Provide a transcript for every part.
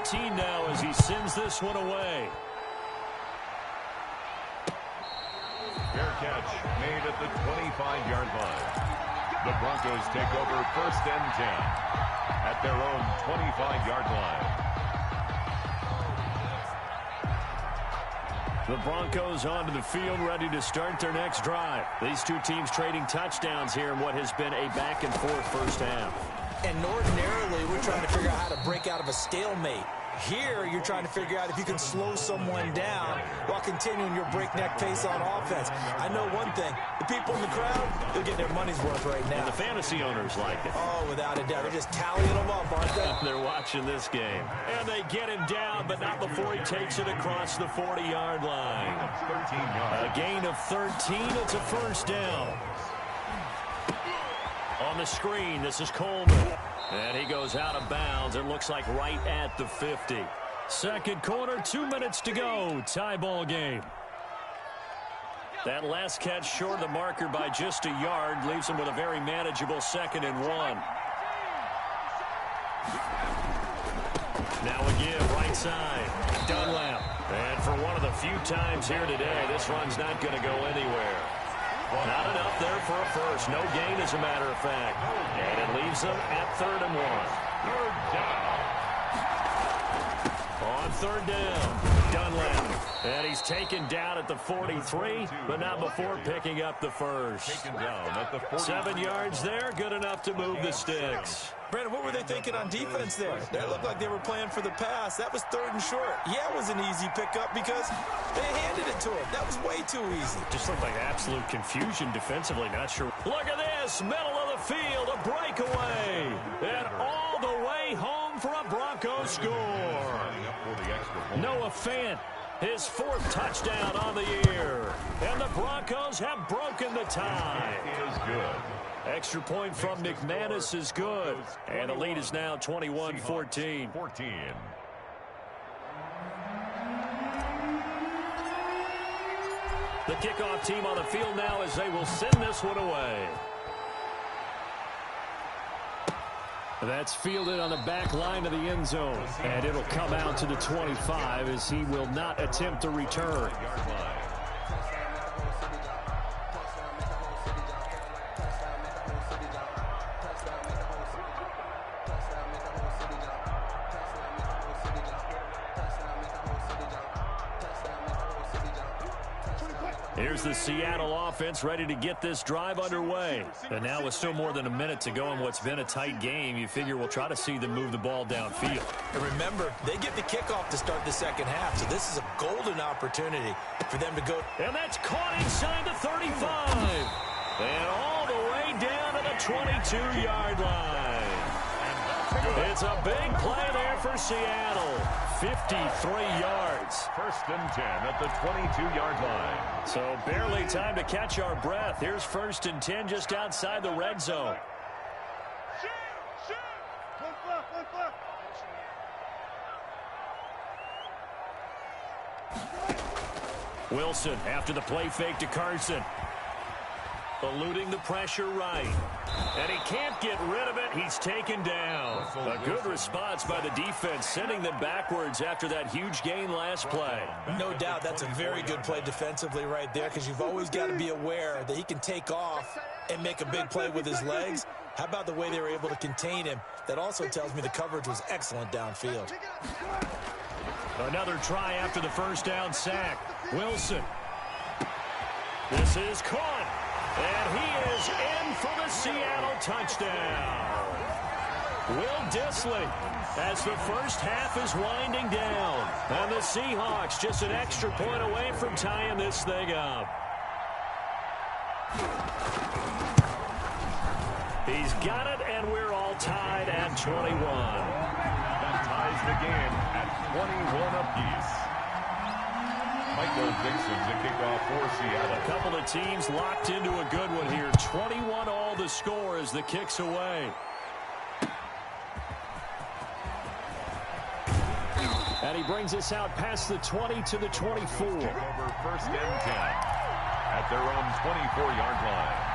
13 now as he sends this one away. Fair catch made at the 25-yard line. The Broncos take over 1st and 10 at their own 25-yard line. The Broncos onto the field, ready to start their next drive. These two teams trading touchdowns here in what has been a back-and-forth first half. And ordinarily, we're trying to figure out how to break out of a stalemate. Here, you're trying to figure out if you can slow someone down while continuing your breakneck pace on offense. I know one thing. The people in the crowd, they're getting their money's worth right now. And the fantasy owners like it. Oh, without a doubt. They're just tallying them up, aren't they? They're watching this game. And they get him down, but not before he takes it across the 40-yard line. A gain of 13. It's a first down. On the screen, this is Coleman. And he goes out of bounds. It looks like right at the 50. Second quarter, 2 minutes to go. Tie ball game. That last catch short of the marker by just a yard leaves him with a very manageable 2nd and 1. Now a give, right side. Dunlap. And for one of the few times here today, this run's not going to go anywhere. Not enough there for a first. No gain, as a matter of fact. And it leaves them at 3rd and 1. On 3rd down, Dunlap. And he's taken down at the 43, but not before picking up the first. 7 yards there, good enough to move the sticks. Brandon, what were they thinking on defense there? That looked like they were playing for the pass. That was 3rd and short. Yeah, it was an easy pickup because they handed it to him. That was way too easy. Just looked like absolute confusion defensively. Not sure. Look at this. Middle of the field. A breakaway. And all the way home for a Broncos score. Noah Fant. His 4th touchdown on the year. And the Broncos have broken the tie. It is good. Extra point from McManus is good. And the lead is now 21-14. The kickoff team on the field now as they will send this one away. That's fielded on the back line of the end zone. And it'll come out to the 25 as he will not attempt a return. Here's the Seattle offense ready to get this drive underway. And now with still more than a minute to go in what's been a tight game, you figure we'll try to see them move the ball downfield. And remember, they get the kickoff to start the second half, so this is a golden opportunity for them to go. And that's caught inside the 35. And all the way down to the 22-yard line. It's a big play there for Seattle. 53 yards. 1st and 10 at the 22-yard line. So barely time to catch our breath. Here's 1st and 10 just outside the red zone. Wilson after the play fake to Carson. Eluding the pressure right. And he can't get rid of it. He's taken down. A good response by the defense, sending them backwards after that huge gain last play. No doubt that's a very good play defensively right there because you've always got to be aware that he can take off and make a big play with his legs. How about the way they were able to contain him? That also tells me the coverage was excellent downfield. Another try after the first down sack. Wilson. This is caught. And he is in for the Seattle touchdown. Will Dissly as the first half is winding down. And the Seahawks just an extra point away from tying this thing up. He's got it, and we're all tied at 21. That ties the game at 21 apiece. Michael Dixon's the kickoff for Seattle. A couple of teams locked into a good one here. 21 all the score as the kick's away. And he brings us out past the 20 to the 24. Over 1st and 10 at their own 24-yard line.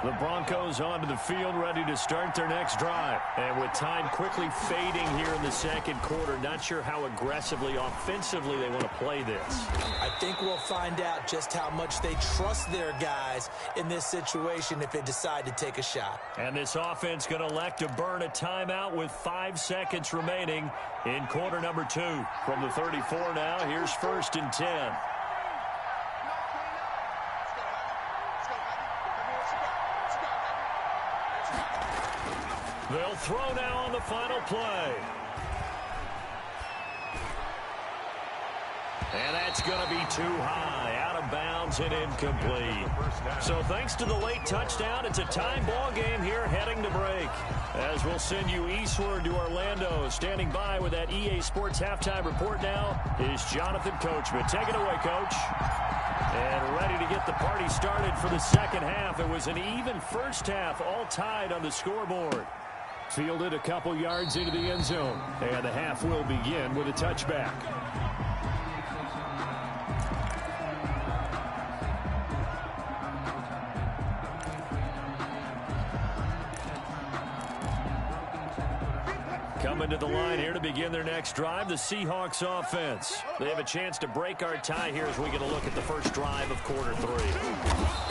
The Broncos onto the field, ready to start their next drive. And with time quickly fading here in the second quarter, not sure how aggressively, offensively they want to play this. I think we'll find out just how much they trust their guys in this situation if they decide to take a shot. And this offense going to elect to burn a timeout with 5 seconds remaining in quarter number 2. From the 34 now, here's 1st and 10. They'll throw now on the final play. And that's going to be too high, out of bounds and incomplete. So thanks to the late touchdown, it's a time ball game here heading to break. As we'll send you eastward to Orlando. Standing by with that EA Sports halftime report now is Jonathan Coachman. Take it away, Coach. And ready to get the party started for the second half. It was an even first half, all tied on the scoreboard. Fielded a couple yards into the end zone. And the half will begin with a touchback. Coming to the line here to begin their next drive, the Seahawks offense. They have a chance to break our tie here as we get a look at the first drive of quarter 3.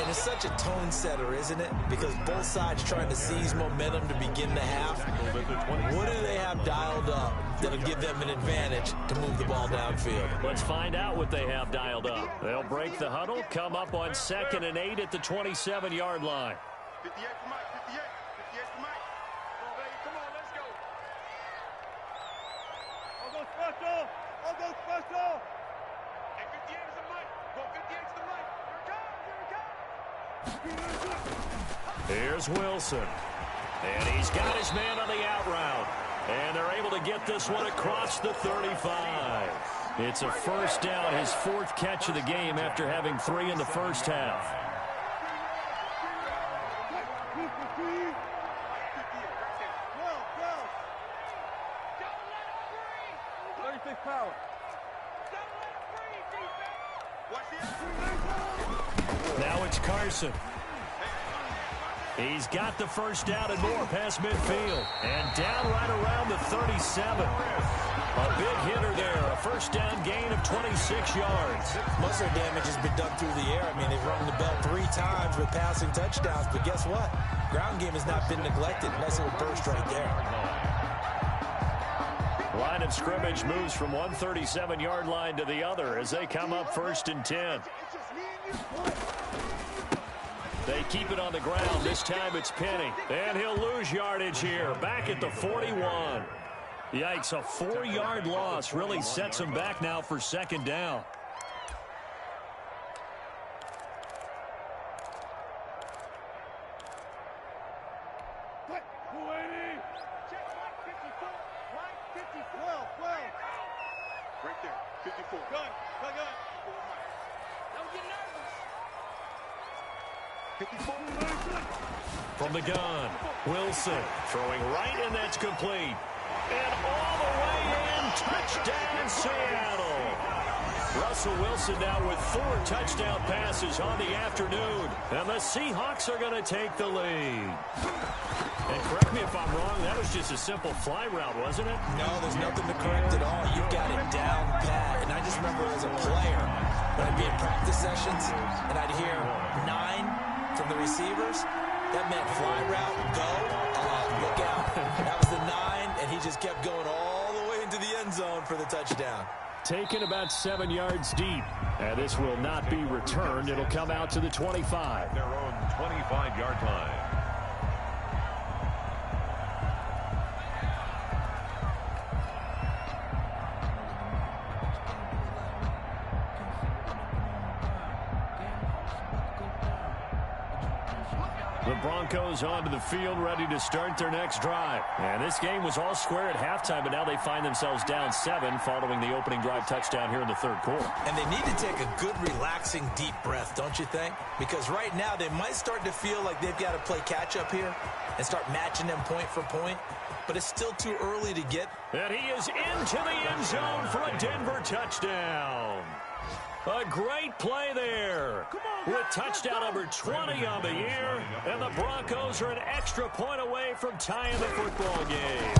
And it's such a tone setter, isn't it? Because both sides trying to seize momentum to begin the half. What do they have dialed up that'll give them an advantage to move the ball downfield? Let's find out what they have dialed up. They'll break the huddle, come up on 2nd and 8 at the 27-yard line. 58 for Mike, 58 for Mike. Come on, baby, come on, let's go. I'll go special. I'll go special. Hey, 58 is the Mike. Go 58 to the Mike. Here it comes. Here's Wilson. And he's got his man on the out route. And they're able to get this one across the 35. It's a first down, his 4th catch of the game after having 3 in the first half. Now it's Carson. He's got the first down and more past midfield. And down right around the 37. A big hitter there. A first down gain of 26 yards. Muscle damage has been done through the air. I mean, they've rung the bell 3 times with passing touchdowns. But guess what? Ground game has not been neglected. Nice little burst right there. Line of scrimmage moves from one 37-yard line to the other as they come up 1st and 10. They keep it on the ground. This time it's Penny. And he'll lose yardage here. Back at the 41. Yikes, a 4-yard loss really sets him back now for 2nd down. Right there, 54. Gun. Don't get nervous. 54. From the gun, Wilson throwing right, and that's complete. And all the way in, touchdown Seattle. Russell Wilson now with 4 touchdown passes on the afternoon. And the Seahawks are going to take the lead. And correct me if I'm wrong, that was just a simple fly route, wasn't it? No, there's nothing to correct at all. You've got it down pat. And I just remember as a player, when I'd be in practice sessions, and I'd hear 9 from the receivers, that meant fly route, go, look out. That was the 9, and he just kept going all the way into the end zone for the touchdown. Taken about 7 yards deep. And this will not be returned. It'll come out to the 25. Their own 25-yard line. The Broncos onto the field, ready to start their next drive. And this game was all square at halftime, but now they find themselves down 7 following the opening drive touchdown here in the 3rd quarter. And they need to take a good, relaxing, deep breath, don't you think? Because right now they might start to feel like they've got to play catch-up here and start matching them point for point. But it's still too early to get. And he is into the end zone for a Denver touchdown. A great play there with with touchdown number 20 on the year, and the Broncos are an extra point away from tying the football game.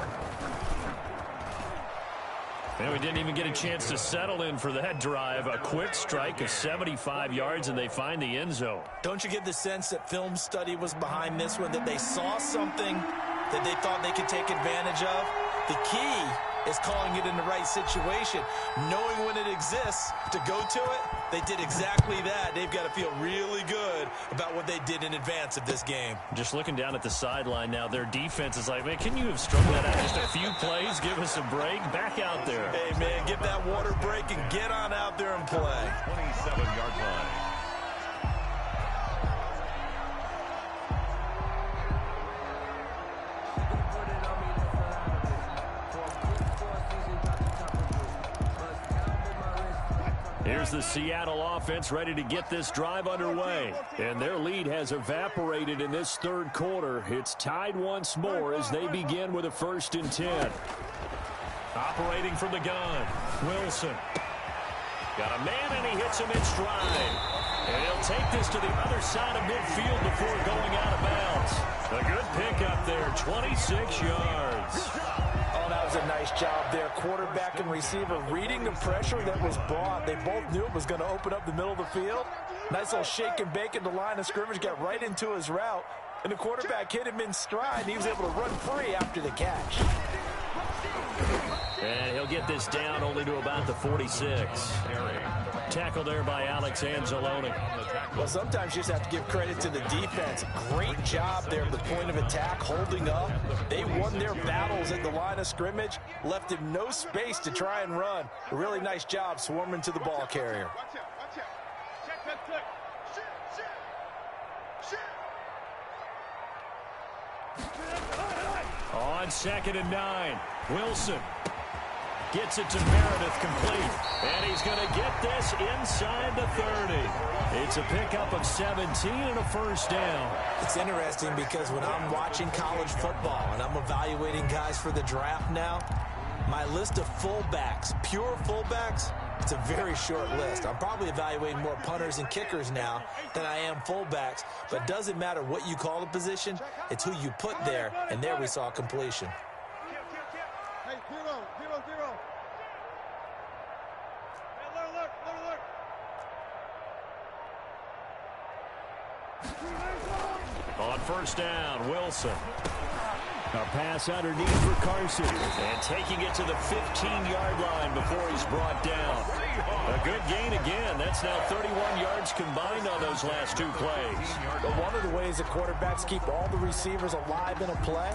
And we didn't even get a chance to settle in for that drive. A quick strike of 75 yards, and they find the end zone. Don't you get the sense that film study was behind this one, that they saw something that they thought they could take advantage of? The key is calling it in the right situation, knowing when it exists to go to it. They did exactly that. They've got to feel really good about what they did in advance of this game. Just looking down at the sideline now, their defense is like, man, can you have strung that out just a few plays? Give us a break. Back out there. Hey, man, get that water break and get on out there and play. 27-yard line. Here's the Seattle offense ready to get this drive underway. And their lead has evaporated in this third quarter. It's tied once more as they begin with a 1st and 10. Operating from the gun, Wilson. Got a man, and he hits him in stride. And he'll take this to the other side of midfield before going out of bounds. A good pickup there, 26 yards. Oh, that was a nice job there. Quarterback and receiver reading the pressure that was brought. They both knew it was going to open up the middle of the field. Nice little shake and bake at the line of scrimmage, got right into his route. And the quarterback hit him in stride, and he was able to run free after the catch. And he'll get this down only to about the 46. Tackle there by Alex Anzalone. Well, sometimes you just have to give credit to the defense. Great job there at the point of attack, holding up. They won their battles at the line of scrimmage, left him no space to try and run. A really nice job swarming to the ball carrier. Watch out, watch out. Check that click. Shoot. On 2nd and 9, Wilson gets it to Meredith, complete. And he's going to get this inside the 30. It's a pickup of 17 and a 1st down. It's interesting because when I'm watching college football and I'm evaluating guys for the draft now, my list of fullbacks, pure fullbacks, it's a very short list. I'm probably evaluating more punters and kickers now than I am fullbacks. But it doesn't matter what you call the position, it's who you put there. And there we saw completion. Hey, 0, 0, 0. Hey, look. On 1st down, Wilson. A pass underneath for Carson. And taking it to the 15-yard line before he's brought down. A good gain again. That's now 31 yards combined on those last 2 plays. But one of the ways that quarterbacks keep all the receivers alive in a play,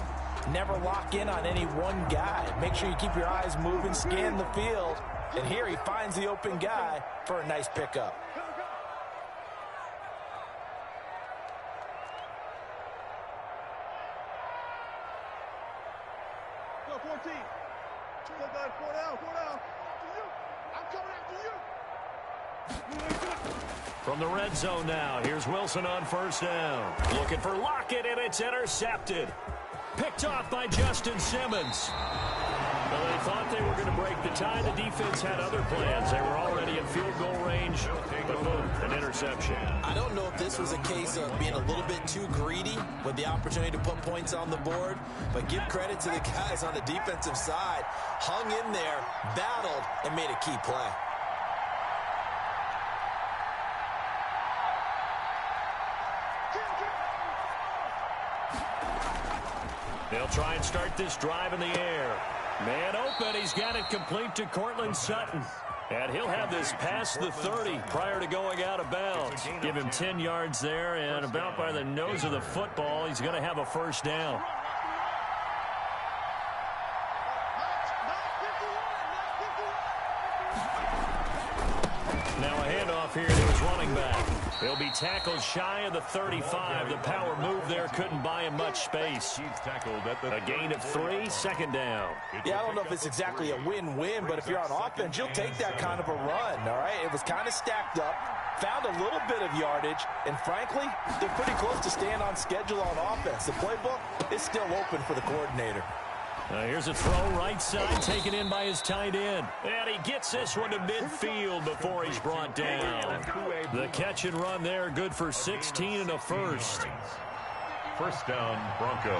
never lock in on any one guy. Make sure you keep your eyes moving, scan the field. And here he finds the open guy for a nice pickup. Go, 14. Still got it. 4 down. I'm coming after you. From the red zone now, here's Wilson on 1st down. Looking for Lockett, and it's intercepted. Picked off by Justin Simmons. Well, they thought they were going to break the tie. The defense had other plans. They were already in field goal range, but boom, an interception. I don't know if this was a case of being a little bit too greedy with the opportunity to put points on the board, but give credit to the guys on the defensive side. Hung in there, battled, and made a key play. They'll try and start this drive in the air. Man open, he's got it complete to Cortland Sutton. And he'll have this past the 30 prior to going out of bounds. Give him 10 yards there, and about by the nose of the football, he's going to have a 1st down. Now a handoff here to his running back. He'll be tackled shy of the 35. The power move there couldn't buy him much space. He's tackled at the A gain of 3, 2nd down. Yeah, I don't know if it's exactly a win-win, but if you're on offense, you'll take that kind of a run, all right? It was kind of stacked up, found a little bit of yardage, and frankly, they're pretty close to staying on schedule on offense. The playbook is still open for the coordinator. Here's a throw right side, taken in by his tight end. And he gets this one to midfield before he's brought down. The catch and run there, good for 16 and a first. First down, Broncos.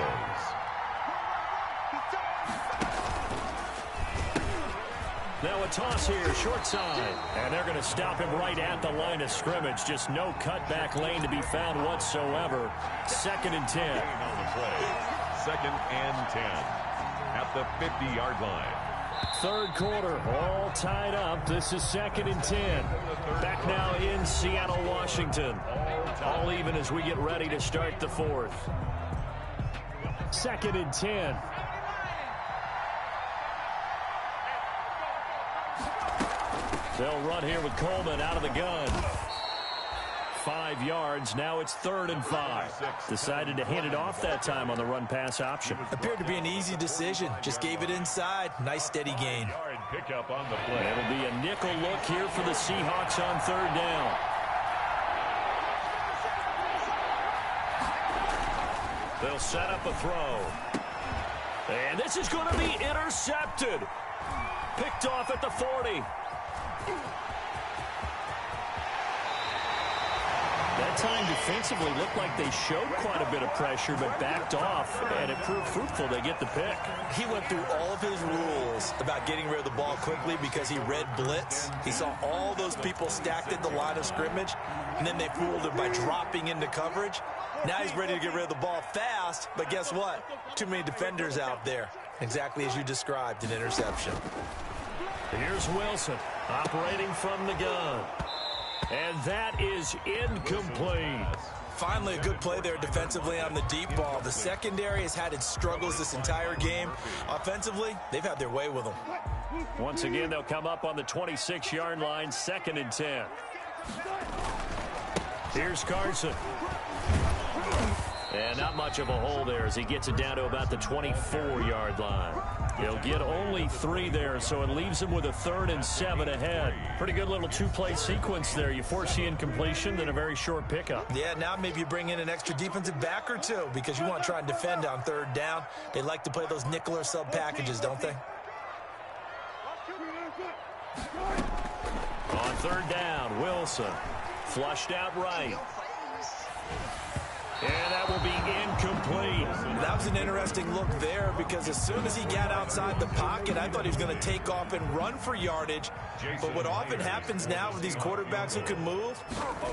Now a toss here, short side. And they're going to stop him right at the line of scrimmage. Just no cutback lane to be found whatsoever. 2nd and 10. On the play. 2nd and 10 at the 50-yard line. 3rd quarter, all tied up. This is 2nd and 10. Back now in Seattle, Washington. All even as we get ready to start the 4th. 2nd and 10. They'll run here with Coleman out of the gun. 5 yards. Now it's 3rd and 5. Decided to hand it off that time on the run-pass option. Appeared to be an easy decision. Just gave it inside. Nice steady gain. Pickup on the play. It'll be a nickel look here for the Seahawks on 3rd down. They'll set up a throw. And this is going to be intercepted. Picked off at the 40. That time defensively looked like they showed quite a bit of pressure but backed off, and it proved fruitful. They get the pick. He went through all of his rules about getting rid of the ball quickly because he read blitz. He saw all those people stacked at the line of scrimmage, and then they fooled him by dropping into coverage. Now he's ready to get rid of the ball fast, but guess what? Too many defenders out there. Exactly as you described, an interception. Here's Wilson operating from the gun. And that is incomplete. Finally, a good play there defensively on the deep ball. The secondary has had its struggles this entire game. Offensively, they've had their way with them. Once again, they'll come up on the 26-yard line, 2nd and 10. Here's Carson. And not much of a hole there as he gets it down to about the 24-yard line. He'll get only 3 there, so it leaves him with a 3rd and 7 ahead. Pretty good little 2-play sequence there. You force the incompletion, then a very short pickup. Yeah, now maybe you bring in an extra defensive back or two because you want to try and defend on 3rd down. They like to play those nickel or sub packages, don't they? On 3rd down, Wilson flushed out right. And that will be incomplete. That was an interesting look there because as soon as he got outside the pocket, I thought he was going to take off and run for yardage. But what often happens now with these quarterbacks who can move,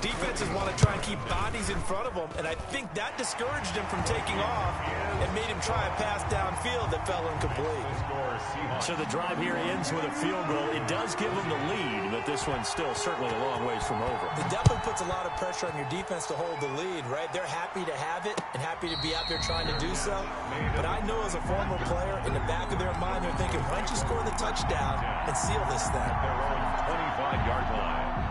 defenses want to try and keep bodies in front of them, and I think that discouraged him from taking off and made him try a pass downfield that fell incomplete. So the drive here ends with a field goal. It does give them the lead, but this one's still certainly a long ways from over. It definitely puts a lot of pressure on your defense to hold the lead, right? They're happy to have it and happy to be out there trying to do so. But I know as a former player, in the back of their mind, they're thinking, why don't you score the touchdown and seal this thing? Their own 25-yard line.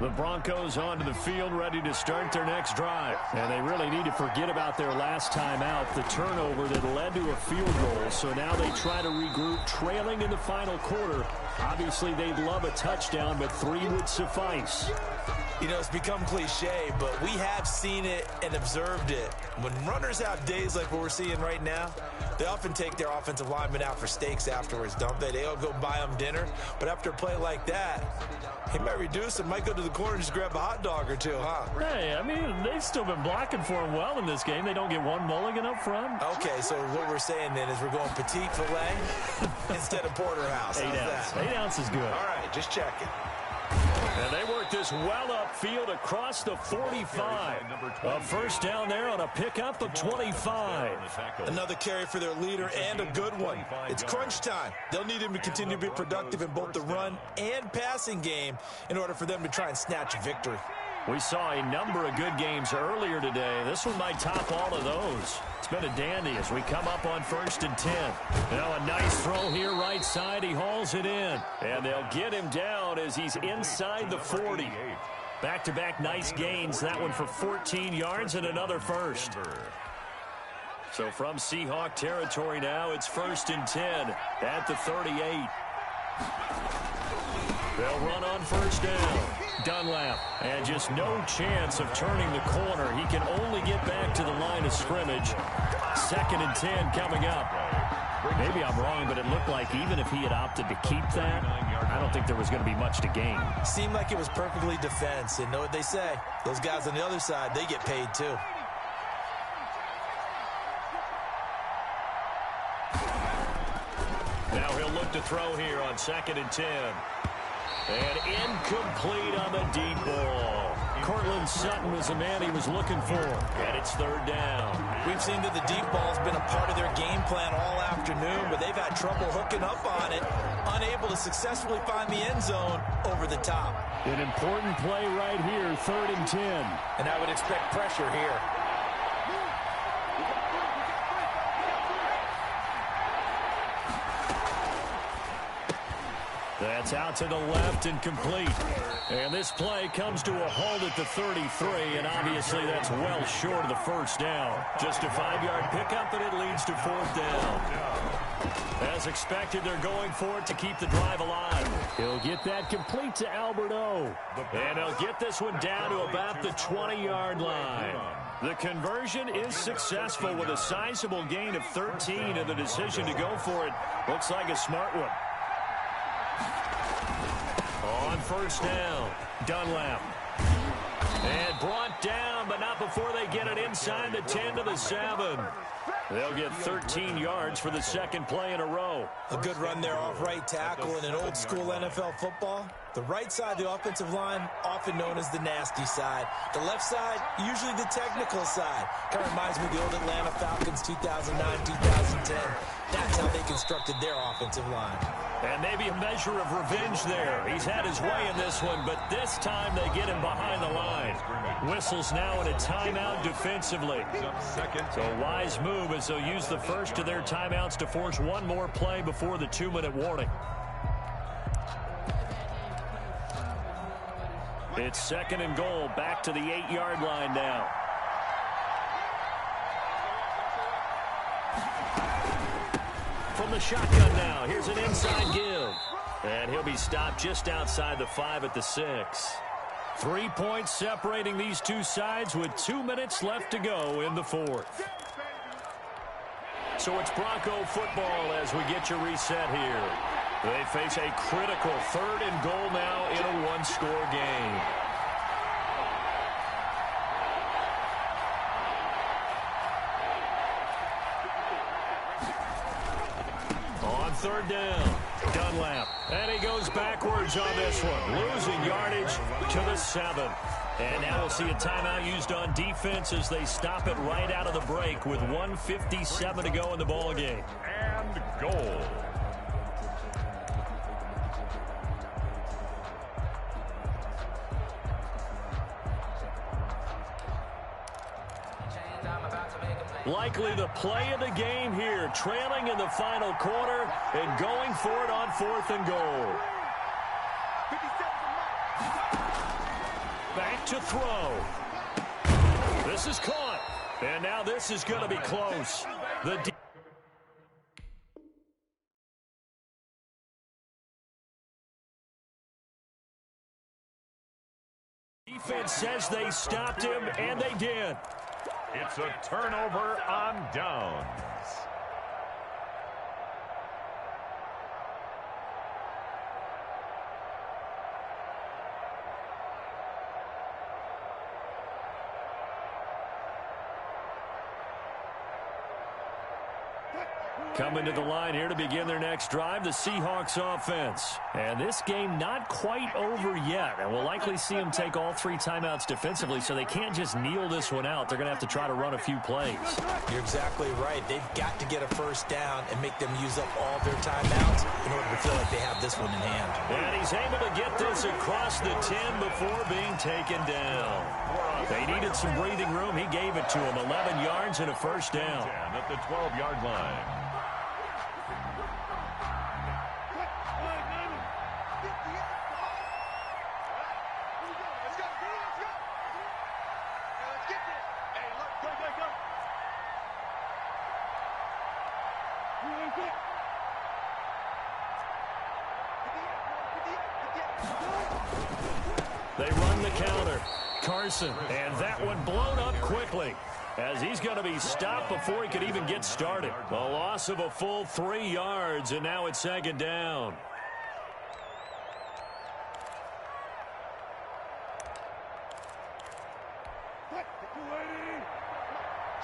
The Broncos onto the field, ready to start their next drive. And they really need to forget about their last time out, the turnover that led to a field goal. So now they try to regroup, trailing in the final quarter. Obviously, they'd love a touchdown, but 3 would suffice. You know, it's become cliche, but we have seen it and observed it. When runners have days like what we're seeing right now, they often take their offensive linemen out for steaks afterwards, don't they? They'll go buy them dinner. But after a play like that, he might reduce it, might go to the corner and just grab a hot dog or two, huh? Hey, I mean, they've still been blocking for him well in this game. They don't get one mulligan up front. Okay, so what we're saying then is we're going petite filet instead of porterhouse. 8 ounce. 8 ounce is good. All right, just checking. And they work this well upfield across the 45. A first down there on a pickup of 25. Another carry for their leader and a good one. It's crunch time. They'll need him to continue to be productive in both the run and passing game in order for them to try and snatch a victory. We saw a number of good games earlier today. This one might top all of those. It's been a dandy as we come up on 1st and 10. Now a nice throw here right side. He hauls it in. And they'll get him down as he's inside the 40. Back-to-back nice gains. That one for 14 yards and another first. So from Seahawk territory now, it's 1st and 10 at the 38. They'll run on first down. Dunlap, and just no chance of turning the corner. He can only get back to the line of scrimmage. 2nd and 10 coming up. Maybe I'm wrong, but it looked like even if he had opted to keep that, I don't think there was going to be much to gain. Seemed like it was perfectly defense, and know what they say. Those guys on the other side, they get paid too. Now he'll look to throw here on 2nd and 10. And incomplete on the deep ball. Cortland Sutton was the man he was looking for. And it's 3rd down. We've seen that the deep ball's been a part of their game plan all afternoon, but they've had trouble hooking up on it, unable to successfully find the end zone over the top. An important play right here, 3rd and 10. And I would expect pressure here. That's out to the left and complete. And this play comes to a halt at the 33, and obviously that's well short of the first down. Just a 5-yard pickup, and it leads to 4th down. As expected, they're going for it to keep the drive alive. He'll get that complete to Albert O. And he'll get this one down to about the 20-yard line. The conversion is successful with a sizable gain of 13, and the decision to go for it looks like a smart one. On first down, Dunlap. And brought down, but not before they get it inside the 10 to the 7. They'll get 13 yards for the 2nd play in a row. A good run there off right tackle in an old-school NFL football. The right side of the offensive line, often known as the nasty side. The left side, usually the technical side. Kind of reminds me of the old Atlanta Falcons 2009-2010. That's how they constructed their offensive line. And maybe a measure of revenge there. He's had his way in this one, but this time they get him behind the line. Whistles now in a timeout defensively. So a wise move as they'll use the first of their timeouts to force one more play before the 2-minute warning. It's 2nd and goal, back to the 8-yard line now. From the shotgun now, here's an inside give. And he'll be stopped just outside the 5 at the 6. 3 points separating these two sides with 2 minutes left to go in the 4th. So it's Bronco football as we get your reset here. They face a critical 3rd and goal now in a one-score game. On 3rd down, Dunlap. And he goes backwards on this one, losing yardage to the 7. And now we'll see a timeout used on defense as they stop it right out of the break with 1:57 to go in the ballgame. And goal. Likely the play of the game here, trailing in the final quarter and going for it on 4th and goal. Back to throw. This is caught. And now this is going to be close. The defense says they stopped him, and they did. It's a turnover on downs. Coming to the line here to begin their next drive, the Seahawks offense. And this game not quite over yet. And we'll likely see them take all 3 timeouts defensively, so they can't just kneel this one out. They're going to have to try to run a few plays. You're exactly right. They've got to get a first down and make them use up all their timeouts in order to feel like they have this one in hand. And he's able to get this across the 10 before being taken down. They needed some breathing room. He gave it to them. 11 yards and a first down. At the 12-yard line. They run the counter. Carson, and that one blown up quickly, as he's going to be stopped before he could even get started. A loss of a full 3 yards, and now it's second down.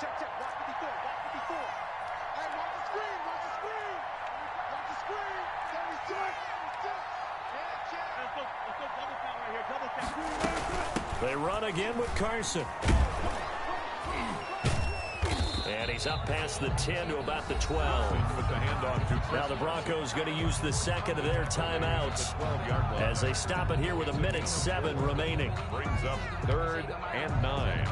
Check, watch 54, watch 54. Hey, watch the screen, watch the screen. Watch the screen. Check. Let's go double count right here, double count. They run again with Carson. And he's up past the 10 to about the 12. With the handoff to Now the Broncos going to use the second of their timeouts as they stop it here with 1:07 remaining. Brings up 3rd and 9.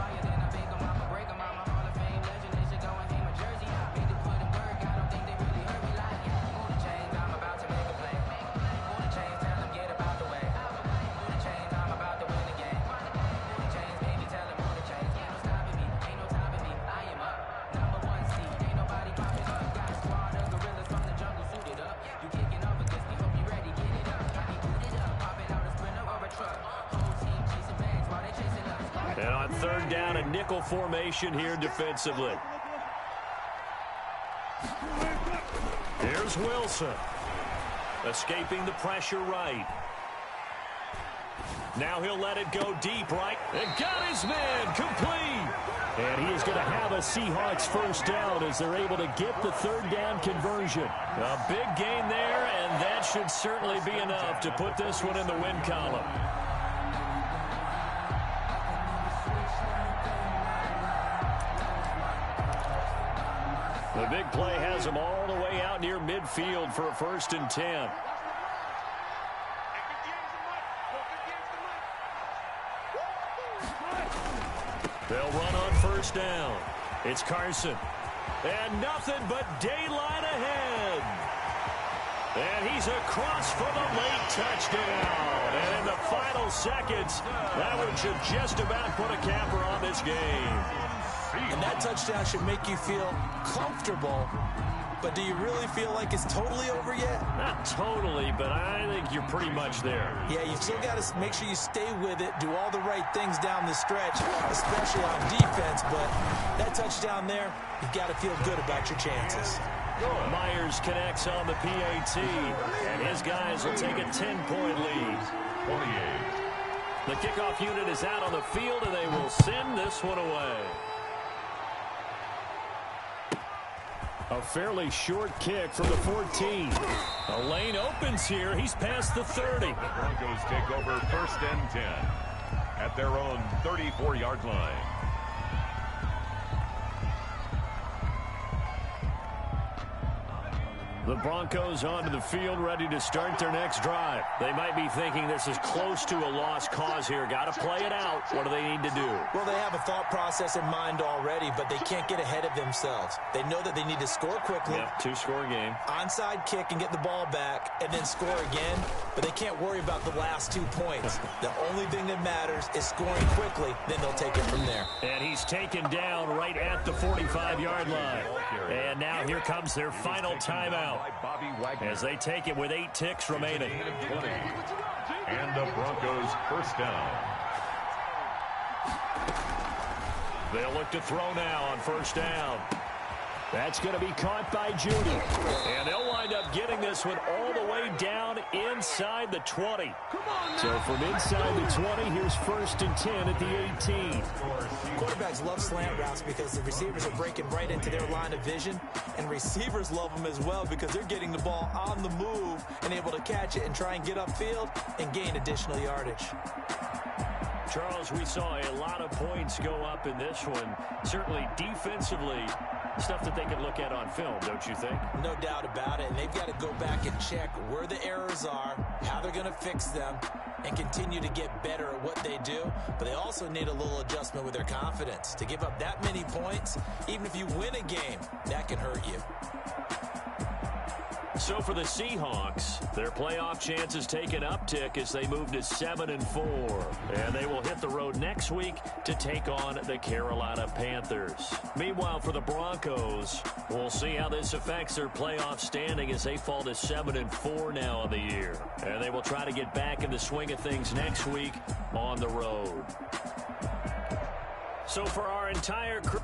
And on 3rd down, a nickel formation here defensively. Here's Wilson. Escaping the pressure right. Now he'll let it go deep right. And got his man complete. And he is going to have a Seahawks first down as they're able to get the 3rd down conversion. A big gain there, and that should certainly be enough to put this one in the win column. The big play has him all the way out near midfield for a 1st and 10. They'll run on 1st down. It's Carson. And nothing but daylight ahead. And he's across for the late touchdown. And in the final seconds, that one should just about put a capper on this game. And that touchdown should make you feel comfortable. But do you really feel like it's totally over yet? Not totally, but I think you're pretty much there. Yeah, you've still got to make sure you stay with it, do all the right things down the stretch, especially on defense. But that touchdown there, you've got to feel good about your chances. Myers connects on the PAT, and his guys will take a 10-point lead. 28. The kickoff unit is out on the field, and they will send this one away. A fairly short kick from the 14. A lane opens here. He's past the 30. The Broncos take over 1st and 10 at their own 34-yard line. The Broncos onto the field, ready to start their next drive. They might be thinking this is close to a lost cause here. Got to play it out. What do they need to do? Well, they have a thought process in mind already, but they can't get ahead of themselves. They know that they need to score quickly. Yep, 2-score game. Onside kick and get the ball back, and then score again. But they can't worry about the last 2 points. The only thing that matters is scoring quickly. Then they'll take it from there. And he's taken down right at the 45-yard line. And now here comes their final timeout, as they take it with 8 ticks remaining. And the Broncos first down. They'll look to throw now on 1st down. That's going to be caught by Judy. And they'll wind up getting this one all the way down inside the 20. So from inside the 20, here's 1st and 10 at the 18. Quarterbacks love slant routes because the receivers are breaking right into their line of vision. And receivers love them as well because they're getting the ball on the move and able to catch it and try and get upfield and gain additional yardage. Charles, we saw a lot of points go up in this one. Certainly defensively, stuff that they can look at on film, don't you think? No doubt about it. And they've got to go back and check where the errors are, how they're going to fix them, and continue to get better at what they do. But they also need a little adjustment with their confidence. To give up that many points, even if you win a game, that can hurt you. So for the Seahawks, their playoff chances take an uptick as they move to 7-4. And they will hit the road next week to take on the Carolina Panthers. Meanwhile, for the Broncos, we'll see how this affects their playoff standing as they fall to 7-4 now on the year. And they will try to get back in the swing of things next week on the road. So for our entire crew...